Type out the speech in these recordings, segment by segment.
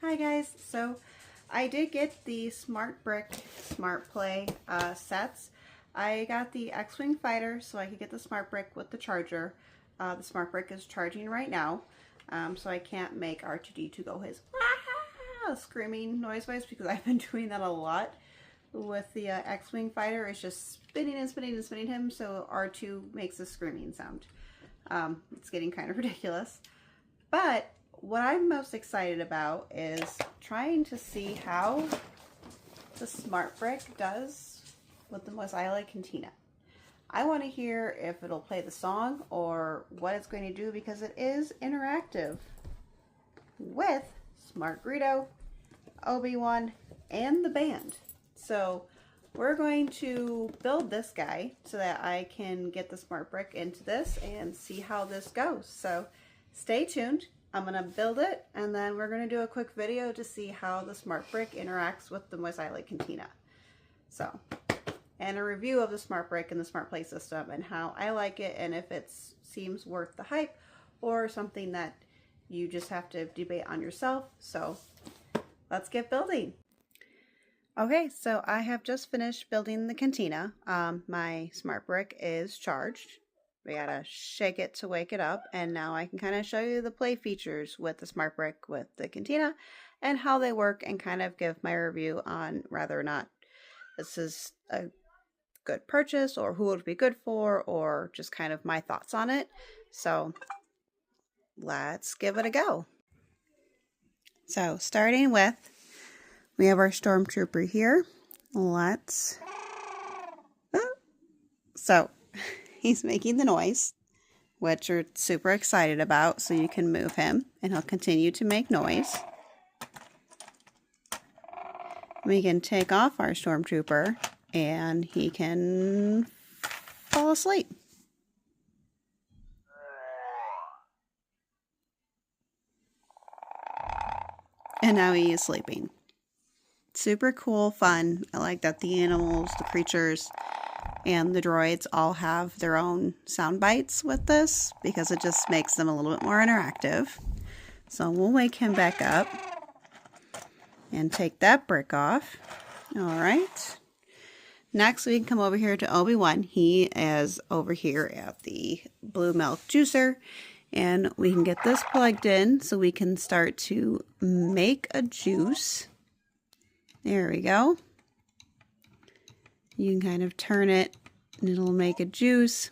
Hi guys, so I did get the Smart Brick Smart Play sets. I got the X-Wing Fighter so I could get the Smart Brick with the charger. The Smart Brick is charging right now, so I can't make R2-D2 go his screaming noise because I've been doing that a lot with the X-Wing Fighter. It's just spinning and spinning and spinning him, so R2 makes a screaming sound. It's getting kind of ridiculous. But what I'm most excited about is trying to see how the Smart Brick does with the Mos Eisley Cantina. I want to hear if it'll play the song or what it's going to do, because it is interactive with Smart Greedo, Obi-Wan, and the band. So we're going to build this guy so that I can get the Smart Brick into this and see how this goes. So stay tuned. I'm going to build it, and then we're going to do a quick video to see how the Smart Brick interacts with the Mos Eisley Cantina. So, and a review of the Smart Brick and the Smart Play system and how I like it, and if it seems worth the hype or something that you just have to debate on yourself. So let's get building. Okay, so I have just finished building the Cantina. My Smart Brick is charged. We gotta shake it to wake it up, and now I can kind of show you the play features with the Smart Brick with the Cantina and how they work, and kind of give my review on whether or not this is a good purchase or who it would be good for, or just kind of my thoughts on it. So let's give it a go. So starting with, we have our Stormtrooper here. So he's making the noise, which we're super excited about, so you can move him and he'll continue to make noise. We can take off our Stormtrooper and he can fall asleep. And now he is sleeping. Super cool, fun. I like that the animals, the creatures, and the droids all have their own sound bites with this, because it just makes them a little bit more interactive. So we'll wake him back up and take that brick off. Alright. Next we can come over here to Obi-Wan. He is over here at the blue milk juicer, and we can get this plugged in so we can start to make a juice. There we go. You can kind of turn it and it'll make a juice.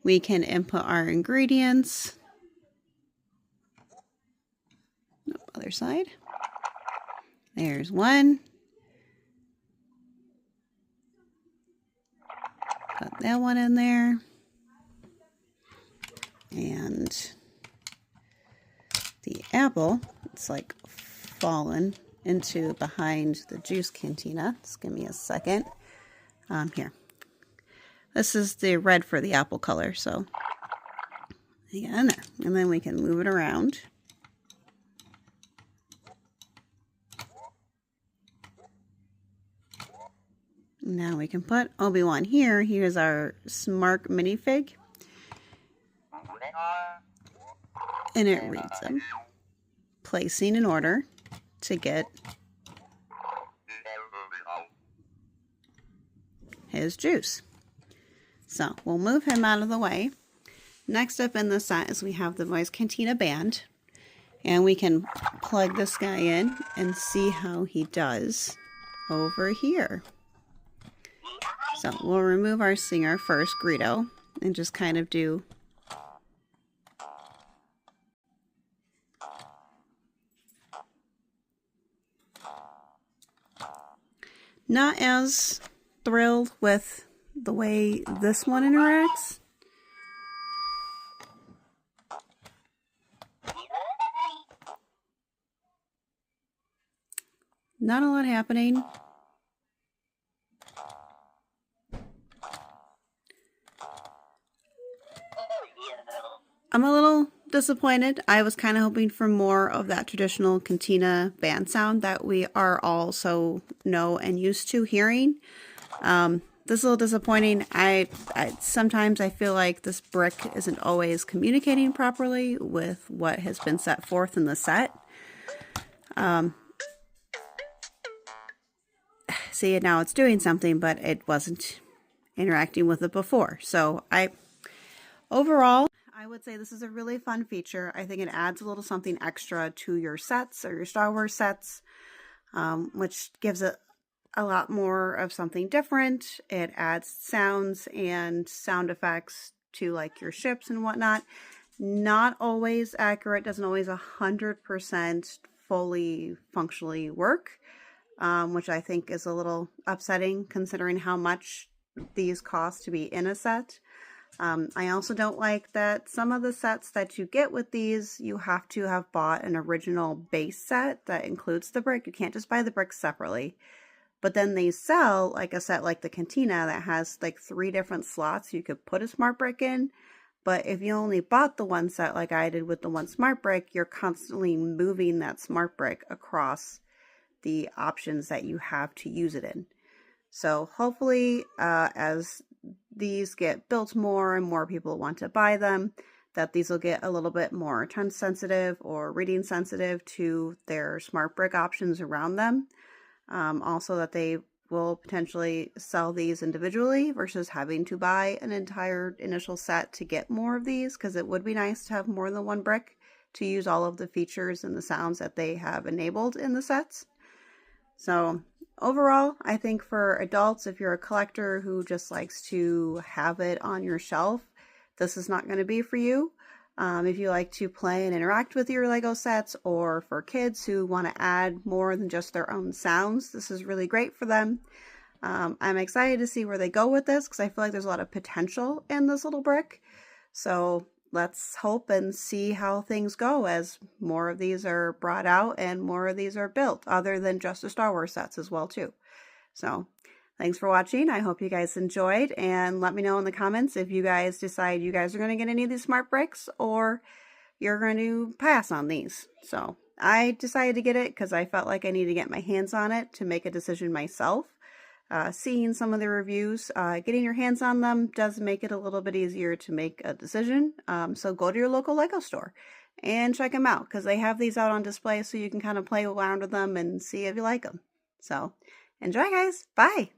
We can input our ingredients. Other side. There's one. Put that one in there. And the apple, it's like fallen into behind the juice cantina. Just give me a second. Here. This is the red for the apple color, so you get in there. And then we can move it around. Now we can put Obi-Wan here. Here's our Smart minifig. And it reads them. Placing in order to get his juice. So we'll move him out of the way. Next up in the set is we have the Voice Cantina band, and we can plug this guy in and see how he does over here. So we'll remove our singer first, Greedo, and just kind of do not as thrilled with the way this one interacts. Not a lot happening. I'm a little disappointed. I was kind of hoping for more of that traditional Cantina band sound that we are all so know and used to hearing. This is a little disappointing. Sometimes I feel like this brick isn't always communicating properly with what has been set forth in the set. See, now it's doing something, but it wasn't interacting with it before. So overall, I would say this is a really fun feature. I think it adds a little something extra to your sets or your Star Wars sets, which gives it a lot more of something different. It adds sounds and sound effects to like your ships and whatnot. Not always accurate, doesn't always 100% fully functionally work, which I think is a little upsetting considering how much these cost to be in a set. I also don't like that some of the sets that you get with these, you have to have bought an original base set that includes the brick. You can't just buy the bricks separately. But then they sell like a set like the Cantina that has like 3 different slots you could put a smart brick in. But if you only bought the one set like I did with the one smart brick, you're constantly moving that smart brick across the options that you have to use it in. So hopefully as these get built more and more people want to buy them, that these will get a little bit more touch sensitive or reading sensitive to their smart brick options around them. Also that they will potentially sell these individually versus having to buy an entire initial set to get more of these, because it would be nice to have more than one brick to use all of the features and the sounds that they have enabled in the sets. So overall, I think for adults, if you're a collector who just likes to have it on your shelf, this is not going to be for you. If you like to play and interact with your Lego sets, or for kids who want to add more than just their own sounds, this is really great for them. I'm excited to see where they go with this because I feel like there's a lot of potential in this little brick. So let's hope and see how things go as more of these are brought out and more of these are built, other than just the Star Wars sets as well too. So thanks for watching. I hope you guys enjoyed, and let me know in the comments if you guys decide you guys are going to get any of these smart bricks or you're going to pass on these. So I decided to get it because I felt like I needed to get my hands on it to make a decision myself. Seeing some of the reviews, getting your hands on them does make it a little bit easier to make a decision. So go to your local Lego store and check them out because they have these out on display so you can kind of play around with them and see if you like them. So enjoy, guys. Bye.